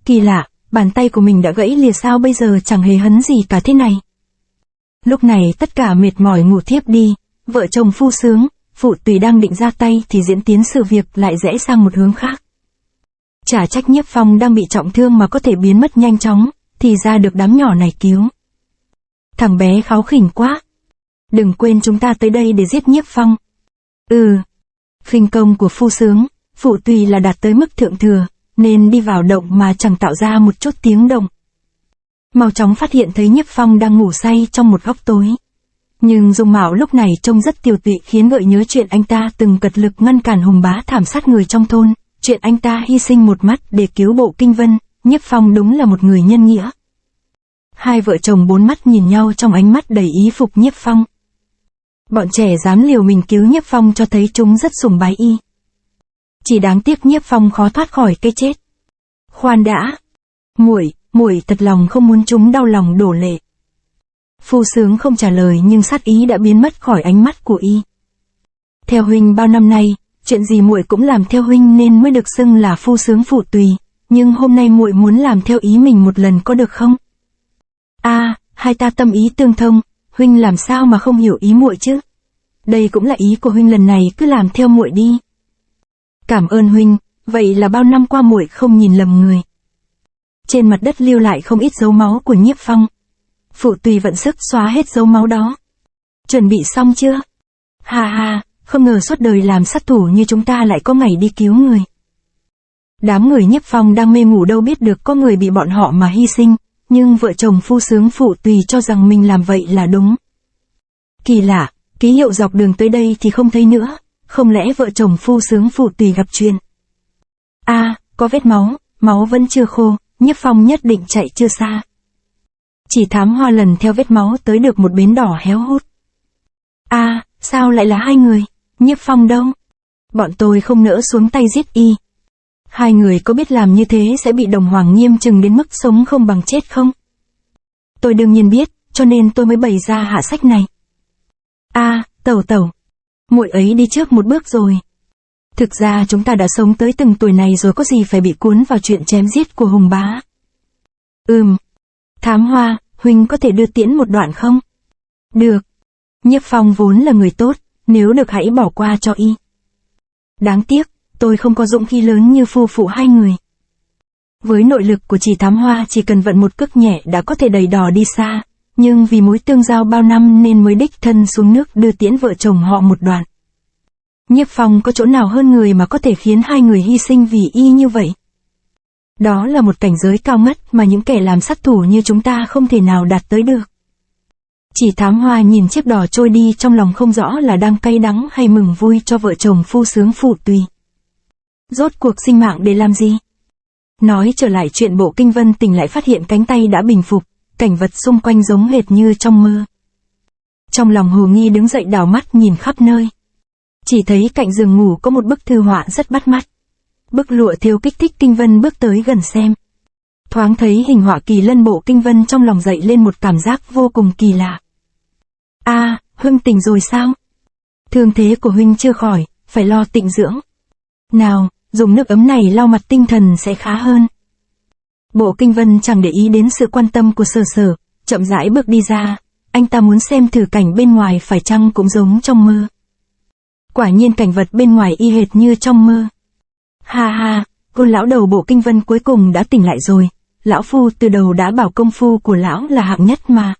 Kỳ lạ, bàn tay của mình đã gãy lìa sao bây giờ chẳng hề hấn gì cả thế này. Lúc này tất cả mệt mỏi ngủ thiếp đi, vợ chồng Phu Sướng, Phụ Tùy đang định ra tay thì diễn tiến sự việc lại rẽ sang một hướng khác. Chả trách Nhiếp Phong đang bị trọng thương mà có thể biến mất nhanh chóng, thì ra được đám nhỏ này cứu. Thằng bé kháu khỉnh quá. Đừng quên chúng ta tới đây để giết Nhiếp Phong. Khinh công của Phu Sướng, Phụ Tùy là đạt tới mức thượng thừa, nên đi vào động mà chẳng tạo ra một chút tiếng động. Mau chóng phát hiện thấy Nhiếp Phong đang ngủ say trong một góc tối. Nhưng dung mạo lúc này trông rất tiều tụy khiến gợi nhớ chuyện anh ta từng cật lực ngăn cản Hùng Bá thảm sát người trong thôn, chuyện anh ta hy sinh một mắt để cứu Bộ Kinh Vân. Nhiếp Phong đúng là một người nhân nghĩa. Hai vợ chồng bốn mắt nhìn nhau trong ánh mắt đầy ý phục Nhiếp Phong. Bọn trẻ dám liều mình cứu Nhiếp Phong cho thấy chúng rất sùng bái y. Chỉ đáng tiếc Nhiếp Phong khó thoát khỏi cái chết. Khoan đã. Muội thật lòng không muốn chúng đau lòng đổ lệ. Phu Sướng không trả lời nhưng sát ý đã biến mất khỏi ánh mắt của y. Theo huynh bao năm nay, chuyện gì muội cũng làm theo huynh nên mới được xưng là Phu Sướng Phụ Tùy, nhưng hôm nay muội muốn làm theo ý mình một lần có được không? Hai ta tâm ý tương thông, huynh làm sao mà không hiểu ý muội chứ? Đây cũng là ý của huynh, lần này cứ làm theo muội đi. Cảm ơn huynh, vậy là bao năm qua muội không nhìn lầm người. Trên mặt đất lưu lại không ít dấu máu của Nhiếp Phong. Phụ Tùy vận sức xóa hết dấu máu đó. Chuẩn bị xong chưa? Không ngờ suốt đời làm sát thủ như chúng ta lại có ngày đi cứu người. Đám người Nhiếp Phong đang mê ngủ đâu biết được có người bị bọn họ mà hy sinh, nhưng vợ chồng Phu Sướng Phụ Tùy cho rằng mình làm vậy là đúng. Kỳ lạ, ký hiệu dọc đường tới đây thì không thấy nữa, không lẽ vợ chồng Phu Sướng Phụ Tùy gặp chuyện? Có vết máu vẫn chưa khô, Nhiếp Phong nhất định chạy chưa xa. Chỉ Thám Hoa lần theo vết máu tới được một bến đỏ héo hút. Sao lại là hai người? Nhiếp Phong đâu? Bọn tôi không nỡ xuống tay giết y. Hai người có biết làm như thế sẽ bị Đồng Hoàng nghiêm trừng đến mức sống không bằng chết không? Tôi đương nhiên biết, cho nên tôi mới bày ra hạ sách này. Tẩu, muội ấy đi trước một bước rồi. Thực ra chúng ta đã sống tới từng tuổi này rồi, có gì phải bị cuốn vào chuyện chém giết của Hùng Bá. Thám Hoa, huynh có thể đưa tiễn một đoạn không? Được. Nhiếp Phong vốn là người tốt, nếu được hãy bỏ qua cho y. Đáng tiếc, tôi không có dũng khí lớn như phu phụ hai người. Với nội lực của Chỉ Thám Hoa chỉ cần vận một cước nhẹ đã có thể đẩy đò đi xa, nhưng vì mối tương giao bao năm nên mới đích thân xuống nước đưa tiễn vợ chồng họ một đoạn. Nhiếp Phong có chỗ nào hơn người mà có thể khiến hai người hy sinh vì y như vậy? Đó là một cảnh giới cao ngất mà những kẻ làm sát thủ như chúng ta không thể nào đạt tới được. Chỉ Thám Hoa nhìn chiếc đò trôi đi trong lòng không rõ là đang cay đắng hay mừng vui cho vợ chồng Phu Sướng Phụ Tùy. Rốt cuộc sinh mạng để làm gì? Nói trở lại chuyện Bộ Kinh Vân tỉnh lại phát hiện cánh tay đã bình phục, cảnh vật xung quanh giống hệt như trong mơ. Trong lòng hồ nghi đứng dậy đảo mắt nhìn khắp nơi. Chỉ thấy cạnh giường ngủ có một bức thư họa rất bắt mắt. Bức lụa thêu kích thích Kinh Vân bước tới gần xem. Thoáng thấy hình họa kỳ lân Bộ Kinh Vân trong lòng dậy lên một cảm giác vô cùng kỳ lạ. Huynh tỉnh rồi sao? Thương thế của huynh chưa khỏi, phải lo tịnh dưỡng. Nào, dùng nước ấm này lau mặt tinh thần sẽ khá hơn. Bộ Kinh Vân chẳng để ý đến sự quan tâm của Sở, chậm rãi bước đi ra. Anh ta muốn xem thử cảnh bên ngoài phải chăng cũng giống trong mơ. Quả nhiên cảnh vật bên ngoài y hệt như trong mơ. Cô lão đầu Bộ Kinh Vân cuối cùng đã tỉnh lại rồi. Lão phu từ đầu đã bảo công phu của lão là hạng nhất mà.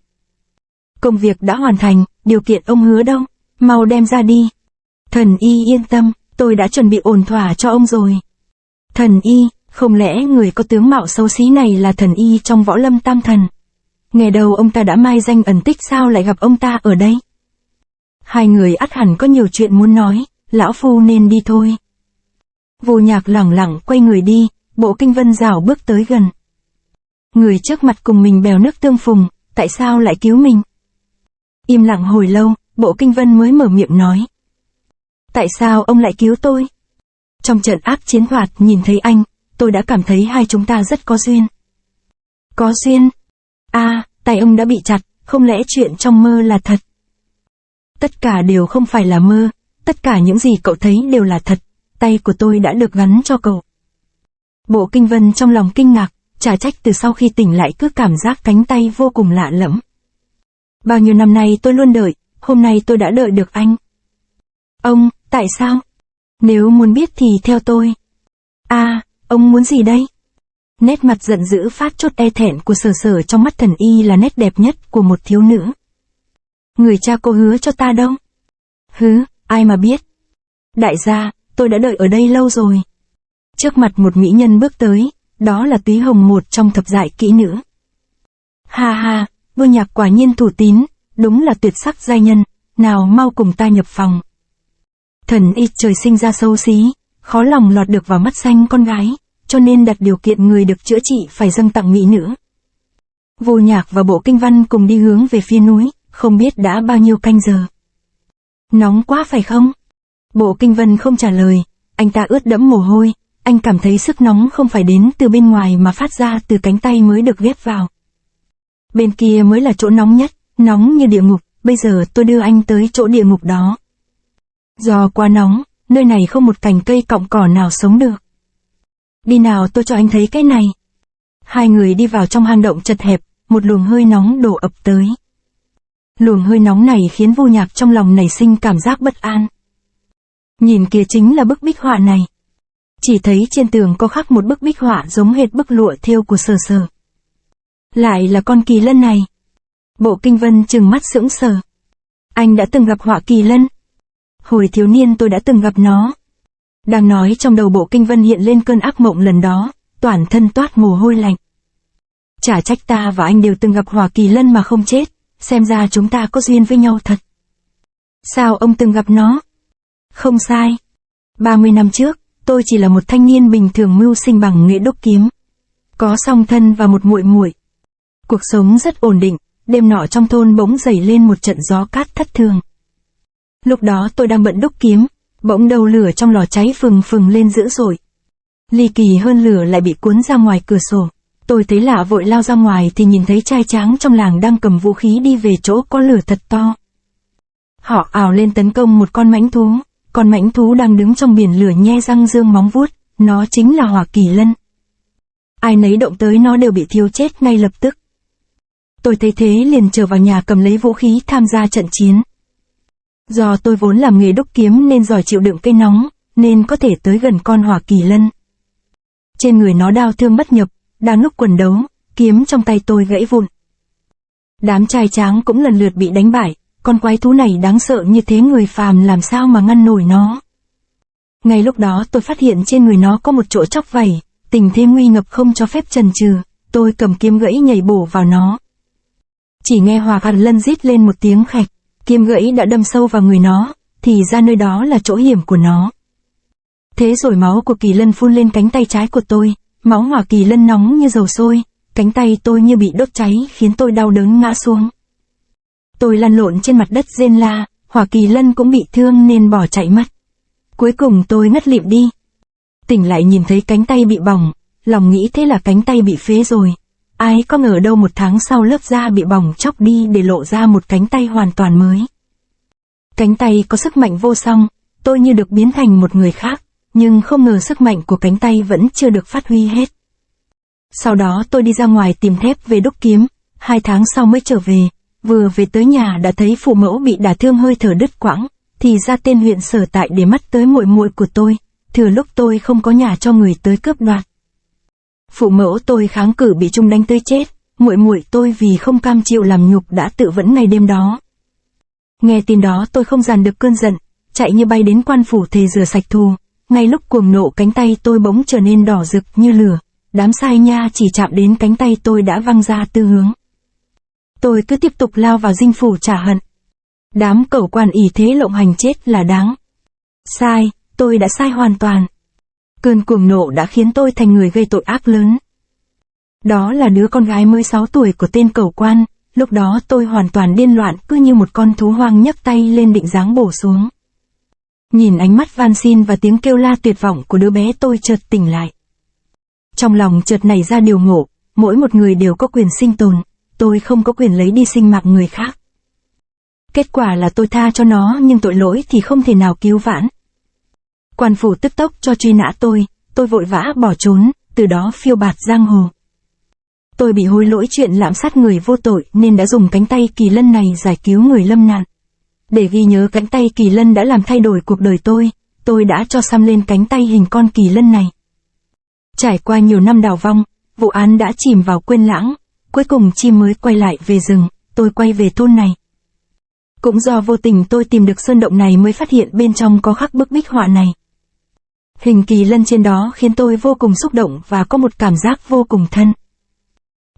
Công việc đã hoàn thành, điều kiện ông hứa đâu, mau đem ra đi. Thần y yên tâm, tôi đã chuẩn bị ổn thỏa cho ông rồi. Thần y, không lẽ người có tướng mạo xấu xí này là thần y trong Võ Lâm Tam Thần? Nghe đầu ông ta đã mai danh ẩn tích, sao lại gặp ông ta ở đây? Hai người ắt hẳn có nhiều chuyện muốn nói, lão phu nên đi thôi. Vô Nhạc lẳng lặng quay người đi, Bộ Kinh Vân rảo bước tới gần. Người trước mặt cùng mình bèo nước tương phùng, tại sao lại cứu mình? Im lặng hồi lâu, Bộ Kinh Vân mới mở miệng nói. Tại sao ông lại cứu tôi? Trong trận ác chiến thoạt nhìn thấy anh, tôi đã cảm thấy hai chúng ta rất có duyên. Có duyên? Tay ông đã bị chặt, không lẽ chuyện trong mơ là thật? Tất cả đều không phải là mơ, tất cả những gì cậu thấy đều là thật, tay của tôi đã được gắn cho cậu. Bộ Kinh Vân trong lòng kinh ngạc, chả trách từ sau khi tỉnh lại cứ cảm giác cánh tay vô cùng lạ lẫm. Bao nhiêu năm nay tôi luôn đợi, hôm nay tôi đã đợi được anh. Ông, tại sao? Nếu muốn biết thì theo tôi. Ông muốn gì đây? Nét mặt giận dữ phát chốt e thẹn của Sở Sở trong mắt Thần Y là nét đẹp nhất của một thiếu nữ. Người cha cô hứa cho ta đâu? Ai mà biết. Đại gia, tôi đã đợi ở đây lâu rồi. Trước mặt một mỹ nhân bước tới, đó là Túy Hồng, một trong thập đại kỹ nữ. Ha, Vương Nhạc quả nhiên thủ tín, đúng là tuyệt sắc giai nhân, nào mau cùng ta nhập phòng. Thần Y trời sinh ra xấu xí, khó lòng lọt được vào mắt xanh con gái, cho nên đặt điều kiện người được chữa trị phải dâng tặng mỹ nữ. Vô Nhạc và Bộ Kinh Văn cùng đi hướng về phía núi, không biết đã bao nhiêu canh giờ. Nóng quá phải không? Bộ Kinh Văn không trả lời, anh ta ướt đẫm mồ hôi, anh cảm thấy sức nóng không phải đến từ bên ngoài mà phát ra từ cánh tay mới được ghép vào. Bên kia mới là chỗ nóng nhất, nóng như địa ngục, bây giờ tôi đưa anh tới chỗ địa ngục đó. Do quá nóng, nơi này không một cành cây cọng cỏ nào sống được. Đi nào, tôi cho anh thấy cái này. Hai người đi vào trong hang động chật hẹp, một luồng hơi nóng đổ ập tới. Luồng hơi nóng này khiến Vô Nhạc trong lòng nảy sinh cảm giác bất an. Nhìn kìa, chính là bức bích họa này. Chỉ thấy trên tường có khắc một bức bích họa giống hệt bức lụa thêu của Sở Sở. Lại là con kỳ lân này. Bộ Kinh Văn trừng mắt sững sờ. Anh đã từng gặp họa kỳ lân? Hồi thiếu niên tôi đã từng gặp nó. Đang nói, trong đầu Bộ Kinh Văn hiện lên cơn ác mộng lần đó, toàn thân toát mồ hôi lạnh. Chả trách ta và anh đều từng gặp họa kỳ lân mà không chết, xem ra chúng ta có duyên với nhau thật. Sao ông từng gặp nó? Không sai. 30 năm trước, tôi chỉ là một thanh niên bình thường mưu sinh bằng nghề đúc kiếm. Có song thân và một muội muội. Cuộc sống rất ổn định, đêm nọ trong thôn bỗng dậy lên một trận gió cát thất thường. Lúc đó tôi đang bận đúc kiếm, bỗng đầu lửa trong lò cháy phừng phừng lên dữ dội. Ly kỳ hơn, lửa lại bị cuốn ra ngoài cửa sổ. Tôi thấy lạ vội lao ra ngoài thì nhìn thấy trai tráng trong làng đang cầm vũ khí đi về chỗ có lửa thật to. Họ ào lên tấn công một con mãnh thú. Con mãnh thú đang đứng trong biển lửa nhe răng dương móng vuốt, nó chính là hỏa kỳ lân. Ai nấy động tới nó đều bị thiêu chết ngay lập tức. Tôi thấy thế liền trở vào nhà cầm lấy vũ khí tham gia trận chiến. Do tôi vốn làm nghề đúc kiếm nên giỏi chịu đựng cây nóng, nên có thể tới gần con hỏa kỳ lân. Trên người nó đau thương bất nhập, đang lúc quần đấu, kiếm trong tay tôi gãy vụn. Đám trai tráng cũng lần lượt bị đánh bại, con quái thú này đáng sợ như thế, người phàm làm sao mà ngăn nổi nó. Ngay lúc đó tôi phát hiện trên người nó có một chỗ chóc vảy, tình thế nguy ngập không cho phép chần chừ, tôi cầm kiếm gãy nhảy bổ vào nó. Chỉ nghe hỏa kỳ lân rít lên một tiếng khạch, kiếm gãy đã đâm sâu vào người nó, thì ra nơi đó là chỗ hiểm của nó. Thế rồi máu của kỳ lân phun lên cánh tay trái của tôi, máu hỏa kỳ lân nóng như dầu sôi, cánh tay tôi như bị đốt cháy khiến tôi đau đớn ngã xuống. Tôi lăn lộn trên mặt đất rên la, hỏa kỳ lân cũng bị thương nên bỏ chạy mất. Cuối cùng tôi ngất lịm đi. Tỉnh lại nhìn thấy cánh tay bị bỏng, lòng nghĩ thế là cánh tay bị phế rồi. Ai có ngờ đâu 1 tháng sau lớp da bị bỏng chóc đi để lộ ra một cánh tay hoàn toàn mới. Cánh tay có sức mạnh vô song, tôi như được biến thành một người khác, nhưng không ngờ sức mạnh của cánh tay vẫn chưa được phát huy hết. Sau đó tôi đi ra ngoài tìm thép về đúc kiếm, 2 tháng sau mới trở về. Vừa về tới nhà đã thấy phụ mẫu bị đả thương hơi thở đứt quãng, thì ra tên huyện Sở tại để mắt tới muội muội của tôi, thừa lúc tôi không có nhà cho người tới cướp đoạt. Phụ mẫu tôi kháng cự bị Trung đánh tới chết, muội muội tôi vì không cam chịu làm nhục đã tự vẫn ngày đêm đó. Nghe tin đó tôi không dàn được cơn giận, chạy như bay đến quan phủ thề rửa sạch thù. Ngay lúc cuồng nộ cánh tay tôi bỗng trở nên đỏ rực như lửa, đám sai nha chỉ chạm đến cánh tay tôi đã văng ra 4 hướng. Tôi cứ tiếp tục lao vào dinh phủ trả hận. Đám cẩu quan ỷ thế lộng hành chết là đáng. Sai, tôi đã sai hoàn toàn. Cơn cuồng nộ đã khiến tôi thành người gây tội ác lớn. Đó là đứa con gái mới 6 tuổi của tên cẩu quan, lúc đó tôi hoàn toàn điên loạn cứ như một con thú hoang nhấc tay lên định giáng bổ xuống. Nhìn ánh mắt van xin và tiếng kêu la tuyệt vọng của đứa bé tôi chợt tỉnh lại. Trong lòng chợt nảy ra điều ngộ, mỗi một người đều có quyền sinh tồn, tôi không có quyền lấy đi sinh mạng người khác. Kết quả là tôi tha cho nó nhưng tội lỗi thì không thể nào cứu vãn. Quan phủ tức tốc cho truy nã tôi vội vã bỏ trốn, từ đó phiêu bạt giang hồ. Tôi bị hối lỗi chuyện lạm sát người vô tội nên đã dùng cánh tay kỳ lân này giải cứu người lâm nạn. Để ghi nhớ cánh tay kỳ lân đã làm thay đổi cuộc đời tôi đã cho xăm lên cánh tay hình con kỳ lân này. Trải qua nhiều năm đào vong, vụ án đã chìm vào quên lãng, cuối cùng chim mới quay lại về rừng, tôi quay về thôn này. Cũng do vô tình tôi tìm được sơn động này mới phát hiện bên trong có khắc bức bích họa này. Hình kỳ lân trên đó khiến tôi vô cùng xúc động và có một cảm giác vô cùng thân.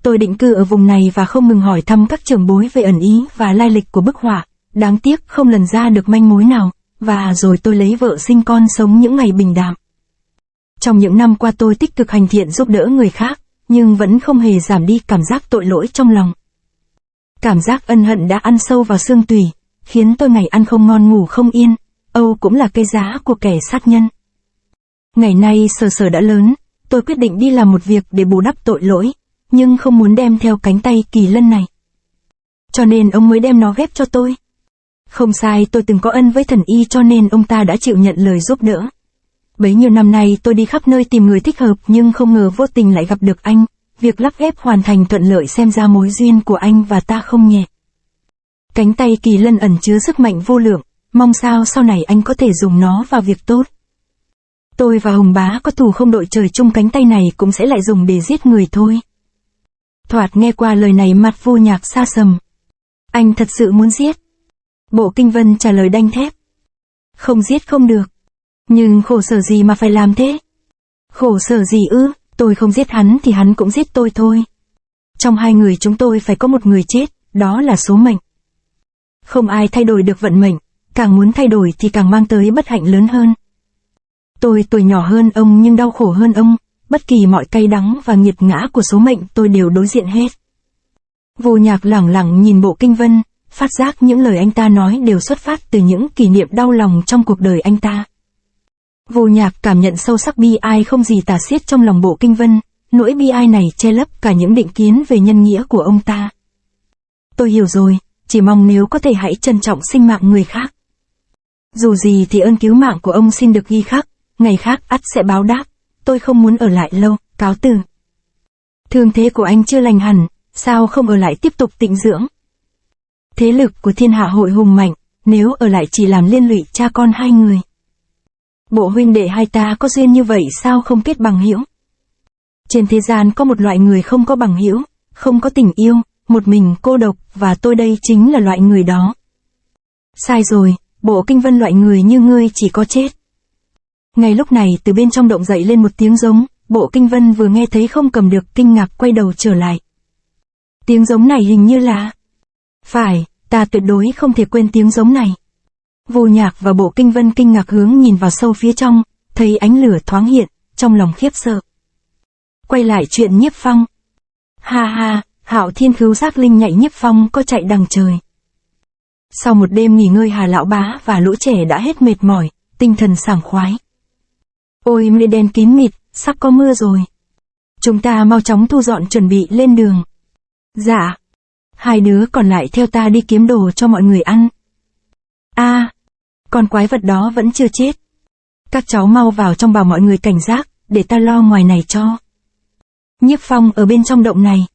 Tôi định cư ở vùng này và không ngừng hỏi thăm các trưởng bối về ẩn ý và lai lịch của bức họa, đáng tiếc không lần ra được manh mối nào, và rồi tôi lấy vợ sinh con sống những ngày bình đạm. Trong những năm qua tôi tích cực hành thiện giúp đỡ người khác, nhưng vẫn không hề giảm đi cảm giác tội lỗi trong lòng. Cảm giác ân hận đã ăn sâu vào xương tủy, khiến tôi ngày ăn không ngon ngủ không yên, âu cũng là cái giá của kẻ sát nhân. Ngày nay Sở đã lớn, tôi quyết định đi làm một việc để bù đắp tội lỗi, nhưng không muốn đem theo cánh tay kỳ lân này. Cho nên ông mới đem nó ghép cho tôi. Không sai, tôi từng có ân với thần y cho nên ông ta đã chịu nhận lời giúp đỡ. Bấy nhiêu năm nay tôi đi khắp nơi tìm người thích hợp nhưng không ngờ vô tình lại gặp được anh, việc lắp ghép hoàn thành thuận lợi, xem ra mối duyên của anh và ta không nhẹ. Cánh tay kỳ lân ẩn chứa sức mạnh vô lượng, mong sao sau này anh có thể dùng nó vào việc tốt. Tôi và Hùng Bá có thù không đội trời chung, cánh tay này cũng sẽ lại dùng để giết người thôi. Thoạt nghe qua lời này mặt Vô Nhạc xa sầm. Anh thật sự muốn giết? Bộ Kinh Vân trả lời đanh thép. Không giết không được. Nhưng khổ sở gì mà phải làm thế? Khổ sở gì ư? Tôi không giết hắn thì hắn cũng giết tôi thôi. Trong hai người chúng tôi phải có một người chết, đó là số mệnh. Không ai thay đổi được vận mệnh, càng muốn thay đổi thì càng mang tới bất hạnh lớn hơn. Tôi tuổi nhỏ hơn ông nhưng đau khổ hơn ông, bất kỳ mọi cay đắng và nghiệt ngã của số mệnh tôi đều đối diện hết. Vô Nhạc lẳng lặng nhìn Bộ Kinh Vân, phát giác những lời anh ta nói đều xuất phát từ những kỷ niệm đau lòng trong cuộc đời anh ta. Vô Nhạc cảm nhận sâu sắc bi ai không gì tả xiết trong lòng Bộ Kinh Vân, nỗi bi ai này che lấp cả những định kiến về nhân nghĩa của ông ta. Tôi hiểu rồi, chỉ mong nếu có thể hãy trân trọng sinh mạng người khác. Dù gì thì ơn cứu mạng của ông xin được ghi khắc, ngày khác ắt sẽ báo đáp, tôi không muốn ở lại lâu, cáo từ. Thương thế của anh chưa lành hẳn, sao không ở lại tiếp tục tịnh dưỡng? Thế lực của thiên hạ hội hùng mạnh, nếu ở lại chỉ làm liên lụy cha con hai người. Bộ huynh đệ hai ta có duyên như vậy sao không kết bằng hữu? Trên thế gian có một loại người không có bằng hữu, không có tình yêu, một mình cô độc, và tôi đây chính là loại người đó. Sai rồi, Bộ Kinh Vân, loại người như ngươi chỉ có chết. Ngay lúc này từ bên trong động dậy lên một tiếng giống, Bộ Kinh Vân vừa nghe thấy không cầm được, kinh ngạc quay đầu trở lại. Tiếng giống này hình như là... Phải, ta tuyệt đối không thể quên tiếng giống này. Vô Nhạc và Bộ Kinh Vân kinh ngạc hướng nhìn vào sâu phía trong, thấy ánh lửa thoáng hiện, trong lòng khiếp sợ. Quay lại chuyện Nhiếp Phong. Ha ha, Hạo Thiên Khứu Giác Linh nhảy Nhiếp Phong có chạy đằng trời. Sau một đêm nghỉ ngơi, Hà Lão Bá và lũ trẻ đã hết mệt mỏi, tinh thần sảng khoái. Ôi mây đen kín mịt, sắp có mưa rồi. Chúng ta mau chóng thu dọn chuẩn bị lên đường. Dạ. Hai đứa còn lại theo ta đi kiếm đồ cho mọi người ăn. Con quái vật đó vẫn chưa chết. Các cháu mau vào trong, bảo mọi người cảnh giác, để ta lo ngoài này cho. Nhiếp Phong ở bên trong động này.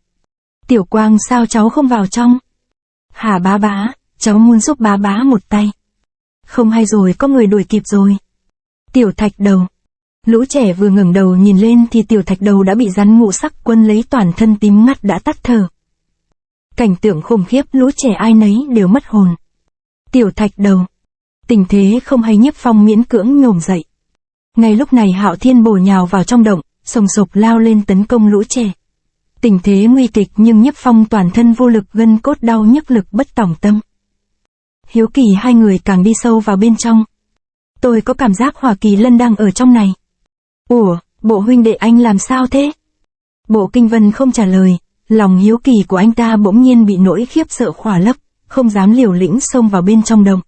Tiểu Quang, sao cháu không vào trong? Hà Bá Bá, cháu muốn giúp Bá Bá một tay. Không hay rồi, có người đuổi kịp rồi. Tiểu Thạch Đầu. Lũ trẻ vừa ngẩng đầu nhìn lên thì Tiểu Thạch Đầu đã bị rắn ngũ sắc quấn lấy, toàn thân tím ngắt đã tắt thở. Cảnh tượng khủng khiếp, lũ trẻ ai nấy đều mất hồn. Tiểu Thạch Đầu. Tình thế không hay, Nhiếp Phong miễn cưỡng nhổm dậy. Ngay lúc này Hạo Thiên bổ nhào vào trong động, sồng sộc lao lên tấn công lũ trẻ. Tình thế nguy kịch nhưng Nhiếp Phong toàn thân vô lực, gân cốt đau nhức, lực bất tòng tâm. Hiếu kỳ hai người càng đi sâu vào bên trong. Tôi có cảm giác Hỏa Kỳ Lân đang ở trong này. Ủa, Bộ huynh đệ anh làm sao thế? Bộ Kinh Vân không trả lời, lòng hiếu kỳ của anh ta bỗng nhiên bị nỗi khiếp sợ khỏa lấp, không dám liều lĩnh xông vào bên trong động.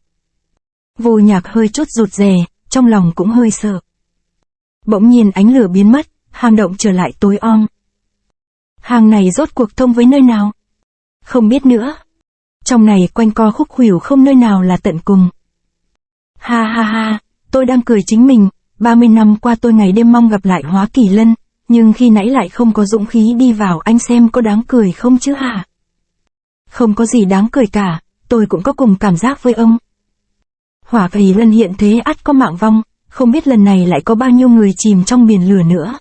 Vô Nhạc hơi chút rụt rè, trong lòng cũng hơi sợ. Bỗng nhiên ánh lửa biến mất, hang động trở lại tối om. Hang này rốt cuộc thông với nơi nào? Không biết nữa. Trong này quanh co khúc khuỷu, không nơi nào là tận cùng. Ha ha ha, tôi đang cười chính mình, 30 năm qua tôi ngày đêm mong gặp lại Hóa Kỳ Lân, nhưng khi nãy lại không có dũng khí đi vào, anh xem có đáng cười không chứ hả? Không có gì đáng cười cả, tôi cũng có cùng cảm giác với ông. Hỏa Kỳ Lân hiện thế ắt có mạng vong, không biết lần này lại có bao nhiêu người chìm trong biển lửa nữa.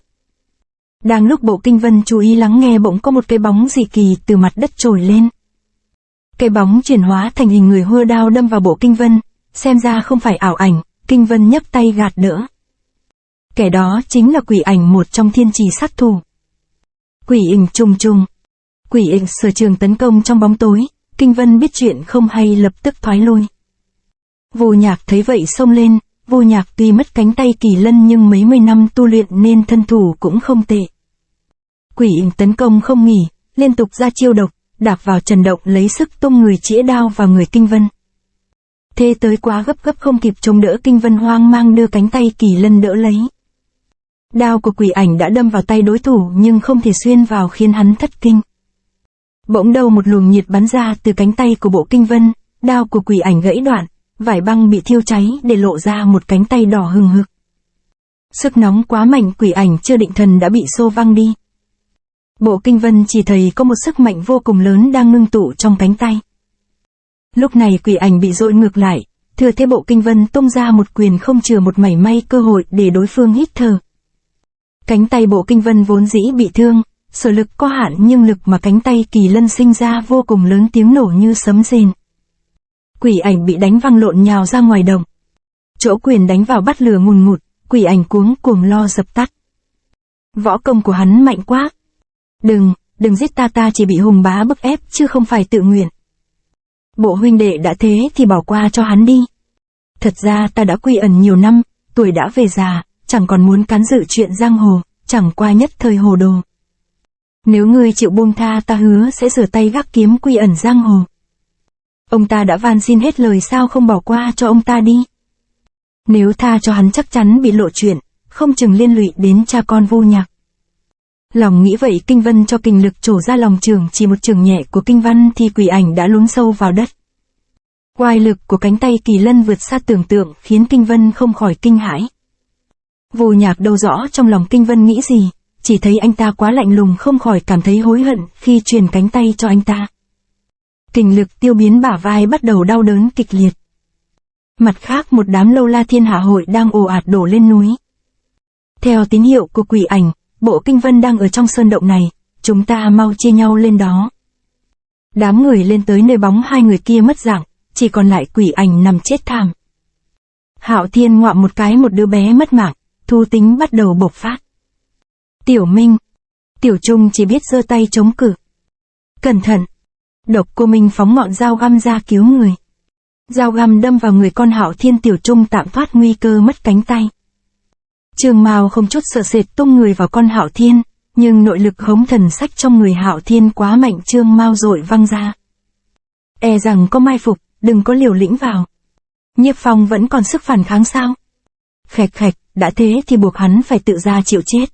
Đang lúc Bộ Kinh Vân chú ý lắng nghe, bỗng có một cái bóng dị kỳ từ mặt đất trồi lên. Cái bóng chuyển hóa thành hình người hua đao đâm vào Bộ Kinh Vân, xem ra không phải ảo ảnh. Kinh Vân nhấc tay gạt đỡ. Kẻ đó chính là Quỷ Ảnh, một trong thiên trì sát thủ. Quỷ Ảnh trùng trùng. Quỷ Ảnh sở trường tấn công trong bóng tối, Kinh Vân biết chuyện không hay lập tức thoái lui. Vô Nhạc thấy vậy xông lên, Vô Nhạc tuy mất cánh tay kỳ lân nhưng mấy mươi năm tu luyện nên thân thủ cũng không tệ. Quỷ Ảnh tấn công không nghỉ, liên tục ra chiêu độc, đạp vào Trần Động lấy sức tung người chĩa đao vào người Kinh Vân. Thế tới quá gấp gấp không kịp chống đỡ, Kinh Vân hoang mang đưa cánh tay kỳ lân đỡ lấy. Đao của Quỷ Ảnh đã đâm vào tay đối thủ nhưng không thể xuyên vào, khiến hắn thất kinh. Bỗng đâu một luồng nhiệt bắn ra từ cánh tay của Bộ Kinh Vân, đao của Quỷ Ảnh gãy đoạn, vải băng bị thiêu cháy để lộ ra một cánh tay đỏ hừng hực. Sức nóng quá mạnh, Quỷ Ảnh chưa định thần đã bị xô văng đi. Bộ Kinh Vân chỉ thấy có một sức mạnh vô cùng lớn đang ngưng tụ trong cánh tay. Lúc này Quỷ Ảnh bị dội ngược lại, thừa thế Bộ Kinh Vân tung ra một quyền không chừa một mảy may cơ hội để đối phương hít thở. Cánh tay Bộ Kinh Vân vốn dĩ bị thương, sở lực có hạn nhưng lực mà cánh tay kỳ lân sinh ra vô cùng lớn, tiếng nổ như sấm rền. Quỷ Ảnh bị đánh văng lộn nhào ra ngoài đồng. Chỗ quyền đánh vào bắt lửa ngùn ngụt, Quỷ Ảnh cuống cuồng lo dập tắt. Võ công của hắn mạnh quá. Đừng giết ta, ta chỉ bị Hùng bá bức ép chứ không phải tự nguyện. Bộ huynh đệ đã thế thì bỏ qua cho hắn đi. Thật ra ta đã quy ẩn nhiều năm, tuổi đã về già, chẳng còn muốn cán dự chuyện giang hồ, chẳng qua nhất thời hồ đồ. Nếu ngươi chịu buông tha, ta hứa sẽ rửa tay gác kiếm quy ẩn giang hồ. Ông ta đã van xin hết lời, sao không bỏ qua cho ông ta đi? Nếu tha cho hắn chắc chắn bị lộ chuyện, không chừng liên lụy đến cha con Vô Nhạc. Lòng nghĩ vậy, Kinh Vân cho kình lực trổ ra lòng chưởng, chỉ một chưởng nhẹ của Kinh Văn thì Quỷ Ảnh đã lún sâu vào đất. Oai lực của cánh tay kỳ lân vượt xa tưởng tượng, khiến Kinh Vân không khỏi kinh hãi. Vô Nhạc đâu rõ trong lòng Kinh Vân nghĩ gì, chỉ thấy anh ta quá lạnh lùng, không khỏi cảm thấy hối hận khi truyền cánh tay cho anh ta. Kình lực tiêu biến, bả vai bắt đầu đau đớn kịch liệt. Mặt khác, một đám lâu la thiên hạ hội đang ồ ạt đổ lên núi. Theo tín hiệu của Quỷ Ảnh, Bộ Kinh Vân đang ở trong sơn động này, chúng ta mau chia nhau lên đó. Đám người lên tới nơi bóng hai người kia mất dạng, chỉ còn lại Quỷ Ảnh nằm chết thảm. Hạo Thiên ngoạm một cái, một đứa bé mất mạng, thú tính bắt đầu bộc phát. Tiểu Minh, Tiểu Trung chỉ biết giơ tay chống cự. Cẩn thận! Độc Cô Minh phóng ngọn dao găm ra cứu người. Dao găm đâm vào người con Hạo Thiên, Tiểu Trung tạm thoát nguy cơ mất cánh tay. Trường Mao không chút sợ sệt tung người vào con Hạo Thiên, nhưng nội lực hống thần sách trong người Hạo Thiên quá mạnh, Trương Mao dội văng ra. E rằng có mai phục, đừng có liều lĩnh vào. Nhiếp Phong vẫn còn sức phản kháng sao? Khạch khạch, đã thế thì buộc hắn phải tự ra chịu chết.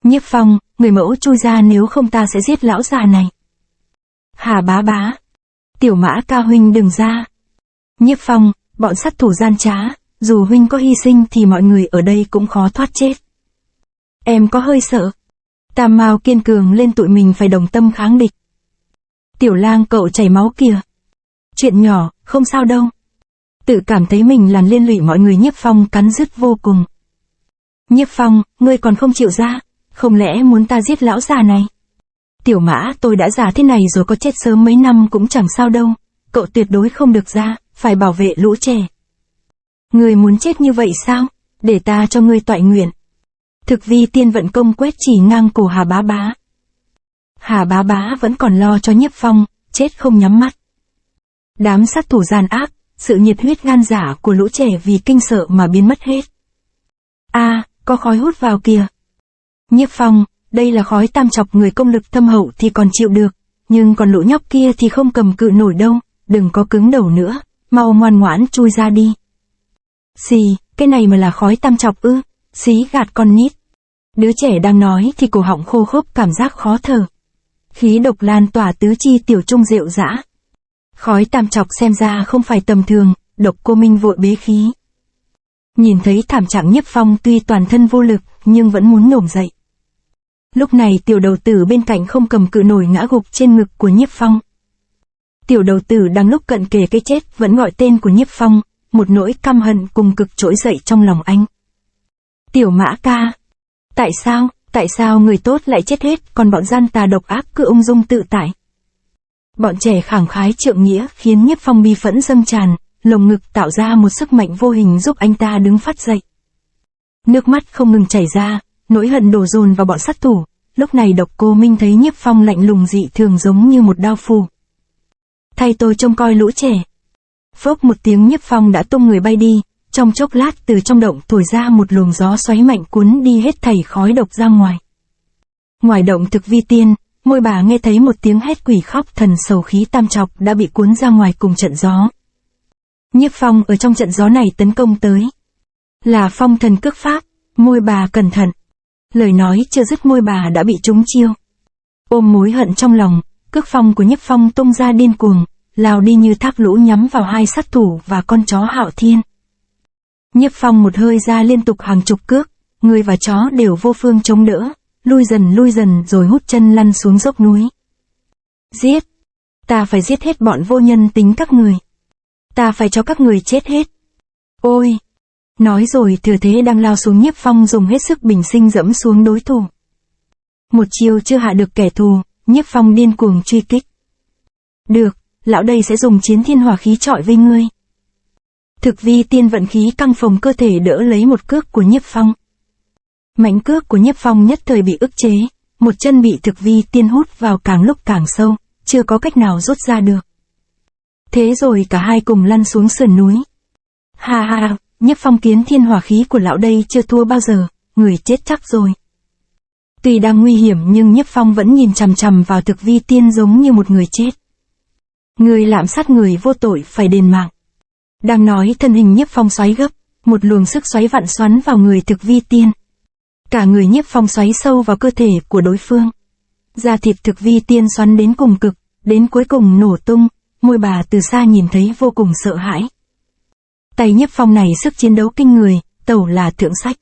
Nhiếp Phong, người mẫu chui ra, nếu không ta sẽ giết lão già này. Hà bá bá. Tiểu Mã ca huynh đừng ra. Nhiếp Phong, bọn sát thủ gian trá, dù huynh có hy sinh thì mọi người ở đây cũng khó thoát chết. Em có hơi sợ. Tam Mao kiên cường lên, tụi mình phải đồng tâm kháng địch. Tiểu Lang, cậu chảy máu kìa. Chuyện nhỏ, không sao đâu. Tự cảm thấy mình làm liên lụy mọi người. Nhiếp Phong cắn rứt vô cùng. Nhiếp Phong, ngươi còn không chịu ra, không lẽ muốn ta giết lão già này? Tiểu Mã, tôi đã già thế này rồi, có chết sớm mấy năm cũng chẳng sao đâu. Cậu tuyệt đối không được ra, phải bảo vệ lũ trẻ. Ngươi muốn chết như vậy sao? Để ta cho ngươi toại nguyện. Thực vi tiên vận công quét chỉ ngang cổ Hà bá bá. Hà bá bá vẫn còn lo cho Nhiếp Phong, chết không nhắm mắt. Đám sát thủ gian ác, sự nhiệt huyết gan dạ của lũ trẻ vì kinh sợ mà biến mất hết. Có khói hút vào kìa. Nhiếp Phong, đây là khói tam chọc, người công lực thâm hậu thì còn chịu được, nhưng còn lũ nhóc kia thì không cầm cự nổi đâu, đừng có cứng đầu nữa, mau ngoan ngoãn chui ra đi. Xì, cái này mà là khói tam chọc ư? Xí gạt con nít. Đứa trẻ đang nói thì cổ họng khô khốc, cảm giác khó thở. Khí độc lan tỏa tứ chi. Tiểu Trung rệu rã. Khói tam chọc xem ra không phải tầm thường, Độc Cô Minh vội bế khí. Nhìn thấy thảm trạng Nhiếp Phong tuy toàn thân vô lực nhưng vẫn muốn nổi dậy. Lúc này tiểu đầu tử bên cạnh không cầm cự nổi ngã gục trên ngực của Nhiếp Phong. Tiểu đầu tử đang lúc cận kề cái chết vẫn gọi tên của Nhiếp Phong, một nỗi căm hận cùng cực trỗi dậy trong lòng anh. Tiểu Mã ca. Tại sao người tốt lại chết hết, còn bọn gian tà độc ác cứ ung dung tự tại? Bọn trẻ khẳng khái trượng nghĩa khiến Nhiếp Phong bi phẫn dâng tràn, lồng ngực tạo ra một sức mạnh vô hình giúp anh ta đứng phát dậy. Nước mắt không ngừng chảy ra, nỗi hận đổ dồn vào bọn sát thủ. Lúc này Độc Cô Minh thấy Nhiếp Phong lạnh lùng dị thường giống như một đao phủ. Thay tôi trông coi lũ trẻ. Phốc một tiếng, Nhiếp Phong đã tung người bay đi, trong chốc lát từ trong động thổi ra một luồng gió xoáy mạnh cuốn đi hết thảy khói độc ra ngoài. Ngoài động Thực Vi Tiên, Môi Bà nghe thấy một tiếng hét quỷ khóc, thần sầu khí tam trọc đã bị cuốn ra ngoài cùng trận gió. Nhiếp Phong ở trong trận gió này tấn công tới. Là phong thần cước pháp, Môi Bà cẩn thận. Lời nói chưa dứt Môi Bà đã bị trúng chiêu. Ôm mối hận trong lòng, cước phong của Nhiếp Phong tung ra điên cuồng, lao đi như thác lũ nhắm vào hai sát thủ và con chó Hạo Thiên. Nhiếp Phong một hơi ra liên tục hàng chục cước, người và chó đều vô phương chống đỡ, lui dần rồi hút chân lăn xuống dốc núi. Giết! Ta phải giết hết bọn vô nhân tính các người. Ta phải cho các người chết hết. Ôi! Nói rồi thừa thế đang lao xuống, Nhiếp Phong dùng hết sức bình sinh dẫm xuống đối thủ. Một chiêu chưa hạ được kẻ thù, Nhiếp Phong điên cuồng truy kích. Được, lão đây sẽ dùng chiến thiên hỏa khí chọi với ngươi. Thực Vi Tiên vận khí căng phồng cơ thể đỡ lấy một cước của Nhiếp Phong. Mãnh cước của Nhiếp Phong nhất thời bị ức chế, một chân bị Thực Vi Tiên hút vào càng lúc càng sâu, chưa có cách nào rút ra được. Thế rồi cả hai cùng lăn xuống sườn núi. Ha ha, Nhiếp Phong kiến thiên hỏa khí của lão đây chưa thua bao giờ, người chết chắc rồi. Tuy đang nguy hiểm nhưng Nhiếp Phong vẫn nhìn chằm chằm vào Thực Vi Tiên giống như một người chết. Người lạm sát người vô tội phải đền mạng. Đang nói, thân hình Nhiếp Phong xoáy gấp, một luồng sức xoáy vặn xoắn vào người Thực Vi Tiên. Cả người Nhiếp Phong xoáy sâu vào cơ thể của đối phương. Da thịt Thực Vi Tiên xoắn đến cùng cực, đến cuối cùng nổ tung, Môi Bà từ xa nhìn thấy vô cùng sợ hãi. Tay Nhiếp Phong này sức chiến đấu kinh người, tẩu là thượng sách.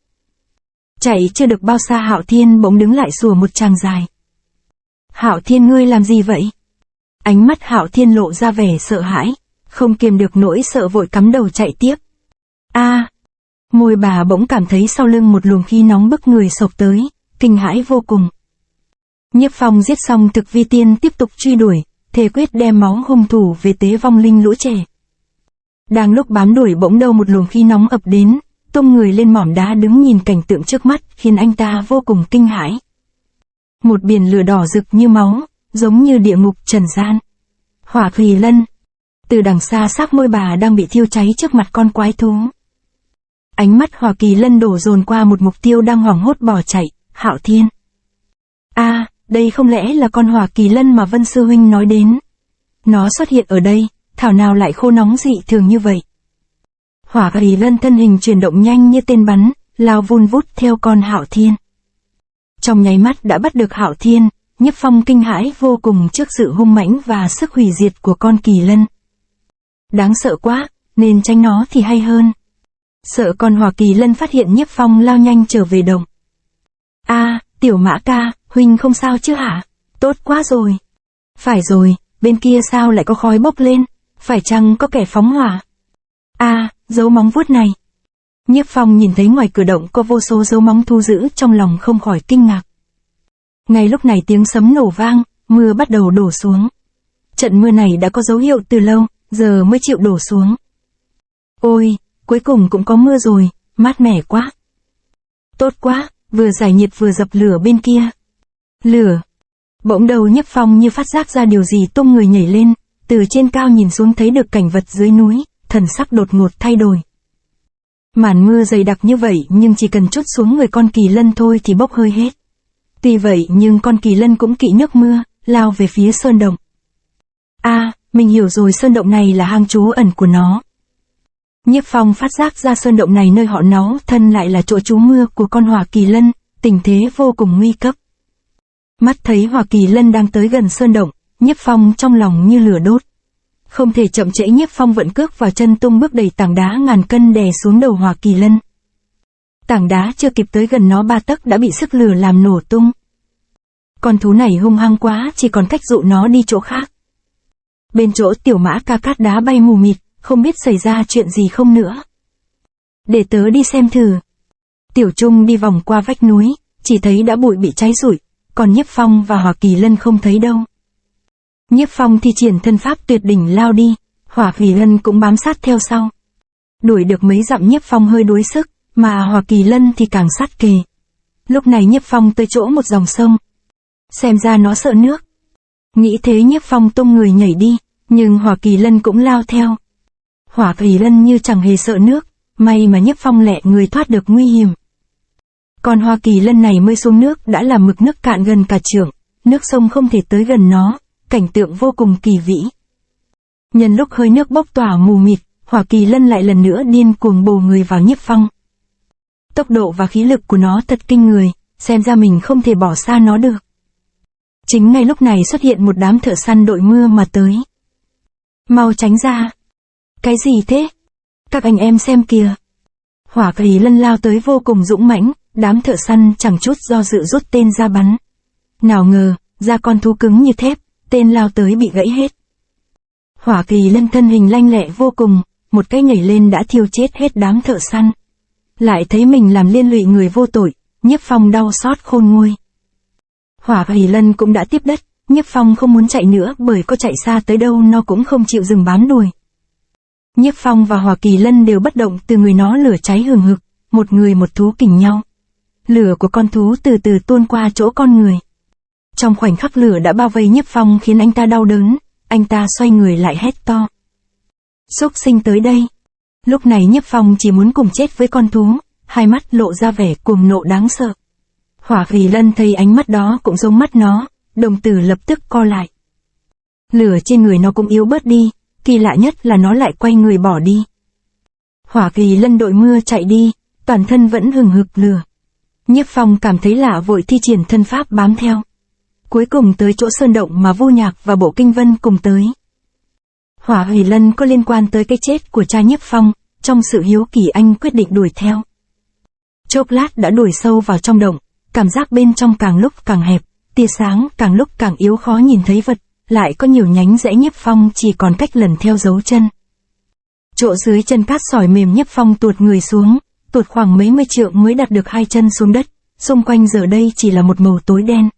Chạy chưa được bao xa Hạo Thiên bỗng đứng lại sủa một tràng dài. Hạo Thiên, ngươi làm gì vậy? Ánh mắt Hạo Thiên lộ ra vẻ sợ hãi, không kiềm được nỗi sợ vội cắm đầu chạy tiếp. Môi Bà bỗng cảm thấy sau lưng một luồng khí nóng bức người xộc tới, kinh hãi vô cùng. Nhiếp Phong giết xong Thực Vi Tiên tiếp tục truy đuổi, thề quyết đem máu hung thủ về tế vong linh lũ trẻ. Đang lúc bám đuổi bỗng đâu một luồng khí nóng ập đến, tung người lên mỏm đá đứng nhìn cảnh tượng trước mắt khiến anh ta vô cùng kinh hãi. Một biển lửa đỏ rực như máu, giống như địa ngục trần gian. Hỏa Kỳ Lân. Từ đằng xa xác Môi Bà đang bị thiêu cháy trước mặt con quái thú. Ánh mắt Hỏa Kỳ Lân đổ dồn qua một mục tiêu đang hoảng hốt bỏ chạy, Hạo Thiên. Đây không lẽ là con Hỏa Kỳ Lân mà Vân Sư Huynh nói đến? Nó xuất hiện ở đây, thảo nào lại khô nóng dị thường như vậy? Hỏa Kỳ Lân thân hình chuyển động nhanh như tên bắn, lao vun vút theo con Hạo Thiên. Trong nháy mắt đã bắt được Hạo Thiên, Nhiếp Phong kinh hãi vô cùng trước sự hung mãnh và sức hủy diệt của con Kỳ Lân. Đáng sợ quá, nên tránh nó thì hay hơn. Sợ con Hỏa Kỳ Lân phát hiện, Nhiếp Phong lao nhanh trở về đồng. Tiểu Mã ca, huynh không sao chứ hả? Tốt quá rồi. Phải rồi, bên kia sao lại có khói bốc lên? Phải chăng có kẻ phóng hỏa? Dấu móng vuốt này. Nhiếp Phong nhìn thấy ngoài cửa động có vô số dấu móng thu giữ, trong lòng không khỏi kinh ngạc. Ngay lúc này tiếng sấm nổ vang, mưa bắt đầu đổ xuống. Trận mưa này đã có dấu hiệu từ lâu, giờ mới chịu đổ xuống. Ôi, cuối cùng cũng có mưa rồi, mát mẻ quá. Tốt quá, vừa giải nhiệt vừa dập lửa bên kia. Lửa. Bỗng đầu Nhiếp Phong như phát giác ra điều gì, tung người nhảy lên, từ trên cao nhìn xuống thấy được cảnh vật dưới núi, thần sắc đột ngột thay đổi. Màn mưa dày đặc như vậy nhưng chỉ cần trút xuống người con Kỳ Lân thôi thì bốc hơi hết. Tuy vậy nhưng con Kỳ Lân cũng kỵ nước mưa, lao về phía sơn động. Mình hiểu rồi, sơn động này là hang trú ẩn của nó. Nhiếp Phong phát giác ra sơn động này nơi họ náu thân lại là chỗ trú mưa của con Hỏa Kỳ Lân, tình thế vô cùng nguy cấp. Mắt thấy Hỏa Kỳ Lân đang tới gần sơn động, Nhiếp Phong trong lòng như lửa đốt. Không thể chậm trễ, Nhiếp Phong vận cước vào chân tung bước đẩy tảng đá ngàn cân đè xuống đầu Hỏa Kỳ Lân. Tảng đá chưa kịp tới gần nó 3 tấc đã bị sức lửa làm nổ tung. Con thú này hung hăng quá, chỉ còn cách dụ nó đi chỗ khác. Bên chỗ tiểu mã ca cát đá bay mù mịt, không biết xảy ra chuyện gì không nữa. Để tớ đi xem thử. Tiểu Trung đi vòng qua vách núi, chỉ thấy đã bụi bị cháy rụi, còn Nhiếp Phong và Hỏa Kỳ Lân không thấy đâu. Nhiếp Phong thi triển thân pháp tuyệt đỉnh lao đi, Hỏa Kỳ Lân cũng bám sát theo sau. Đuổi được mấy dặm Nhiếp Phong hơi đuối sức, mà Hỏa Kỳ Lân thì càng sát kề. Lúc này Nhiếp Phong tới chỗ một dòng sông. Xem ra nó sợ nước. Nghĩ thế Nhiếp Phong tung người nhảy đi, nhưng Hỏa Kỳ Lân cũng lao theo. Hỏa Kỳ Lân như chẳng hề sợ nước, may mà Nhiếp Phong lẹ người thoát được nguy hiểm. Còn Hỏa Kỳ Lân này mới xuống nước đã là mực nước cạn gần cả trượng, nước sông không thể tới gần nó, cảnh tượng vô cùng kỳ vĩ. Nhân lúc hơi nước bốc tỏa mù mịt, Hỏa Kỳ Lân lại lần nữa điên cuồng bổ người vào Nhiếp Phong. Tốc độ và khí lực của nó thật kinh người, xem ra mình không thể bỏ xa nó được. Chính ngay lúc này xuất hiện một đám thợ săn đội mưa mà tới. Mau tránh ra. Cái gì thế? Các anh em xem kìa. Hỏa Kỳ Lân lao tới vô cùng dũng mãnh, đám thợ săn chẳng chút do dự rút tên ra bắn. Nào ngờ, ra con thú cứng như thép, tên lao tới bị gãy hết. Hỏa Kỳ Lân thân hình lanh lẹ vô cùng, một cái nhảy lên đã thiêu chết hết đám thợ săn. Lại thấy mình làm liên lụy người vô tội, Nhiếp Phong đau xót khôn nguôi. Hỏa Kỳ Lân cũng đã tiếp đất, Nhiếp Phong không muốn chạy nữa bởi có chạy xa tới đâu nó cũng không chịu dừng bám đuổi. Nhiếp Phong và Hỏa Kỳ Lân đều bất động, từ người nó lửa cháy hừng hực, một người một thú kình nhau. Lửa của con thú từ từ tuôn qua chỗ con người. Trong khoảnh khắc lửa đã bao vây Nhiếp Phong khiến anh ta đau đớn, anh ta xoay người lại hét to. Súc sinh tới đây. Lúc này Nhiếp Phong chỉ muốn cùng chết với con thú, hai mắt lộ ra vẻ cuồng nộ đáng sợ. Hỏa Kỳ Lân thấy ánh mắt đó cũng giống mắt nó, đồng tử lập tức co lại. Lửa trên người nó cũng yếu bớt đi, kỳ lạ nhất là nó lại quay người bỏ đi. Hỏa Kỳ Lân đội mưa chạy đi, toàn thân vẫn hừng hực lửa. Nhiếp Phong cảm thấy lạ vội thi triển thân pháp bám theo. Cuối cùng tới chỗ sơn động mà Vu Nhạc và Bộ Kinh Vân cùng tới. Hỏa Kỳ Lân có liên quan tới cái chết của cha Nhiếp Phong, trong sự hiếu kỳ anh quyết định đuổi theo. Chốc lát đã đuổi sâu vào trong động, cảm giác bên trong càng lúc càng hẹp, tia sáng càng lúc càng yếu khó nhìn thấy vật, lại có nhiều nhánh rẽ Nhiếp Phong chỉ còn cách lần theo dấu chân. Chỗ dưới chân cát sỏi mềm Nhiếp Phong tuột người xuống, tuột khoảng mấy mươi trượng mới đặt được hai chân xuống đất, xung quanh giờ đây chỉ là một màu tối đen.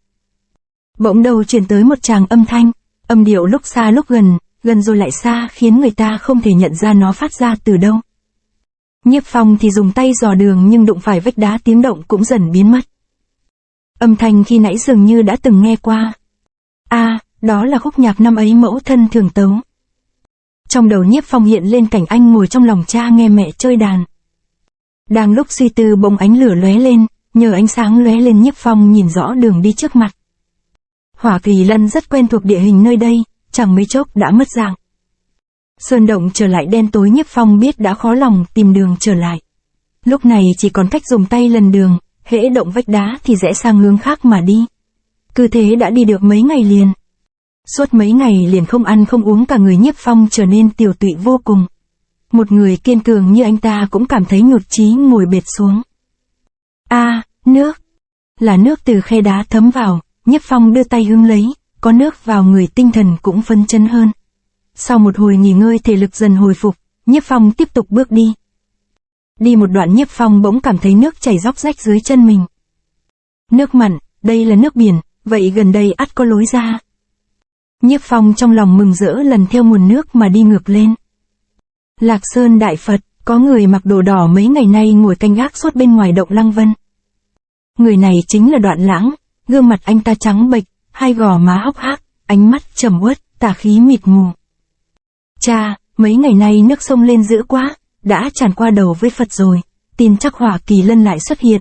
Bỗng đầu truyền tới một tràng âm thanh, âm điệu lúc xa lúc gần, gần rồi lại xa khiến người ta không thể nhận ra nó phát ra từ đâu. Nhiếp Phong thì dùng tay dò đường nhưng đụng phải vách đá tiếng động cũng dần biến mất. Âm thanh khi nãy dường như đã từng nghe qua. Đó là khúc nhạc năm ấy mẫu thân thường tấu. Trong đầu Nhiếp Phong hiện lên cảnh anh ngồi trong lòng cha nghe mẹ chơi đàn. Đang lúc suy tư bỗng ánh lửa lóe lên, nhờ ánh sáng lóe lên Nhiếp Phong nhìn rõ đường đi trước mặt. Hỏa Kỳ Lân rất quen thuộc địa hình nơi đây, chẳng mấy chốc đã mất dạng. Sơn động trở lại đen tối, Nhiếp Phong biết đã khó lòng tìm đường trở lại. Lúc này chỉ còn cách dùng tay lần đường, hễ động vách đá thì rẽ sang hướng khác mà đi. Cứ thế đã đi được mấy ngày liền. Suốt mấy ngày liền không ăn không uống, cả người Nhiếp Phong trở nên tiều tụy vô cùng. Một người kiên cường như anh ta cũng cảm thấy nhụt chí ngồi bệt xuống. Nước. Là nước từ khe đá thấm vào, Nhiếp Phong đưa tay hứng lấy, có nước vào người tinh thần cũng phấn chấn hơn. Sau một hồi nghỉ ngơi thể lực dần hồi phục, Nhiếp Phong tiếp tục bước đi. Đi một đoạn Nhiếp Phong bỗng cảm thấy nước chảy róc rách dưới chân mình. Nước mặn, đây là nước biển, vậy gần đây ắt có lối ra. Nhiếp Phong trong lòng mừng rỡ lần theo nguồn nước mà đi ngược lên. Lạc Sơn Đại Phật, có người mặc đồ đỏ mấy ngày nay ngồi canh gác suốt bên ngoài động Lăng Vân. Người này chính là Đoạn Lãng, gương mặt anh ta trắng bệch, hai gò má hốc hác, ánh mắt trầm uất, tà khí mịt mù. Cha, mấy ngày nay nước sông lên dữ quá, đã tràn qua đầu với Phật rồi, tin chắc Hỏa Kỳ Lân lại xuất hiện.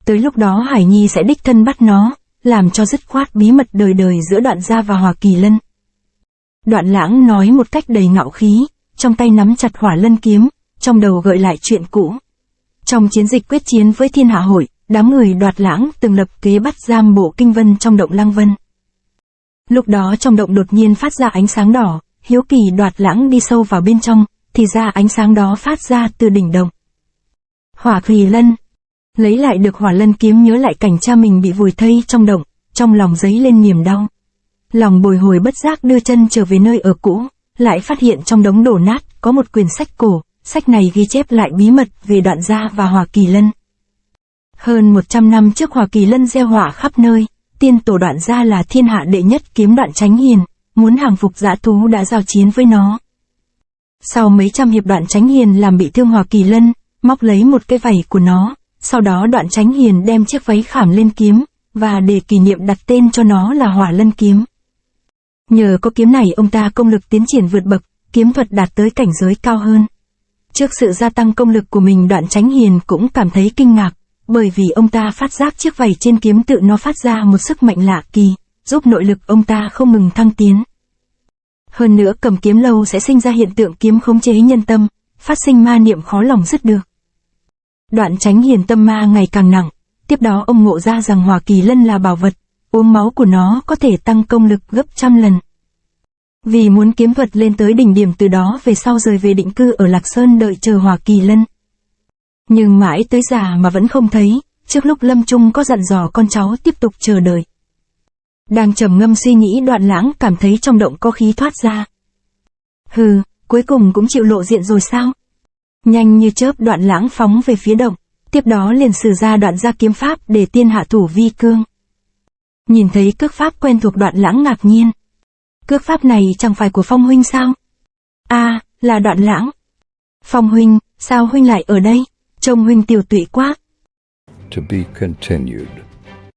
Tới lúc đó Hải Nhi sẽ đích thân bắt nó, làm cho dứt khoát bí mật đời đời giữa Đoạn gia và Hỏa Kỳ Lân. Đoạn Lãng nói một cách đầy ngạo khí, trong tay nắm chặt Hỏa Lân kiếm, trong đầu gợi lại chuyện cũ. Trong chiến dịch quyết chiến với Thiên Hạ Hội, đám người Đoạt Lãng từng lập kế bắt giam Bộ Kinh Vân trong động Lăng Vân. Lúc đó trong động đột nhiên phát ra ánh sáng đỏ, hiếu kỳ Đoạt Lãng đi sâu vào bên trong, thì ra ánh sáng đó phát ra từ đỉnh động. Hỏa Kỳ Lân lấy lại được Hỏa Lân kiếm, nhớ lại cảnh cha mình bị vùi thây trong động, trong lòng dấy lên niềm đau. Lòng bồi hồi bất giác đưa chân trở về nơi ở cũ, lại phát hiện trong đống đổ nát có một quyển sách cổ, sách này ghi chép lại bí mật về Đoạn Gia và Hỏa Kỳ Lân. Hơn 100 năm trước Hỏa Kỳ Lân gieo họa khắp nơi, tiên tổ Đoạn Gia là thiên hạ đệ nhất kiếm Đoạn Chánh Hiền, muốn hàng phục dã thú đã giao chiến với nó. Sau mấy trăm hiệp Đoạn Chánh Hiền làm bị thương Hỏa Kỳ Lân, móc lấy một cái vảy của nó, sau đó Đoạn Chánh Hiền đem chiếc váy khảm lên kiếm, và để kỷ niệm đặt tên cho nó là Hỏa Lân Kiếm. Nhờ có kiếm này ông ta công lực tiến triển vượt bậc, kiếm thuật đạt tới cảnh giới cao hơn. Trước sự gia tăng công lực của mình, Đoạn Chánh Hiền cũng cảm thấy kinh ngạc, bởi vì ông ta phát giác chiếc vảy trên kiếm tự nó phát ra một sức mạnh lạ kỳ, giúp nội lực ông ta không ngừng thăng tiến. Hơn nữa cầm kiếm lâu sẽ sinh ra hiện tượng kiếm khống chế nhân tâm, phát sinh ma niệm khó lòng dứt được. Đoạn Chánh Hiền tâm ma ngày càng nặng, tiếp đó ông ngộ ra rằng Hỏa Kỳ Lân là bảo vật, uống máu của nó có thể tăng công lực gấp trăm lần. Vì muốn kiếm thuật lên tới đỉnh điểm, từ đó về sau rời về định cư ở Lạc Sơn đợi chờ Hỏa Kỳ Lân. Nhưng mãi tới già mà vẫn không thấy, trước lúc lâm chung có dặn dò con cháu tiếp tục chờ đợi. Đang trầm ngâm suy nghĩ, Đoạn Lãng cảm thấy trong động có khí thoát ra. Hừ, cuối cùng cũng chịu lộ diện rồi sao? Nhanh như chớp Đoạn Lãng phóng về phía động, tiếp đó liền sử ra Đoạn Gia kiếm pháp để tiên hạ thủ vi cương. Nhìn thấy cước pháp quen thuộc, Đoạn Lãng ngạc nhiên. Cước pháp này chẳng phải của Phong huynh sao? À, là Đoạn Lãng. Phong huynh, sao huynh lại ở đây? Trông huynh tiều tụy quá. To be continued.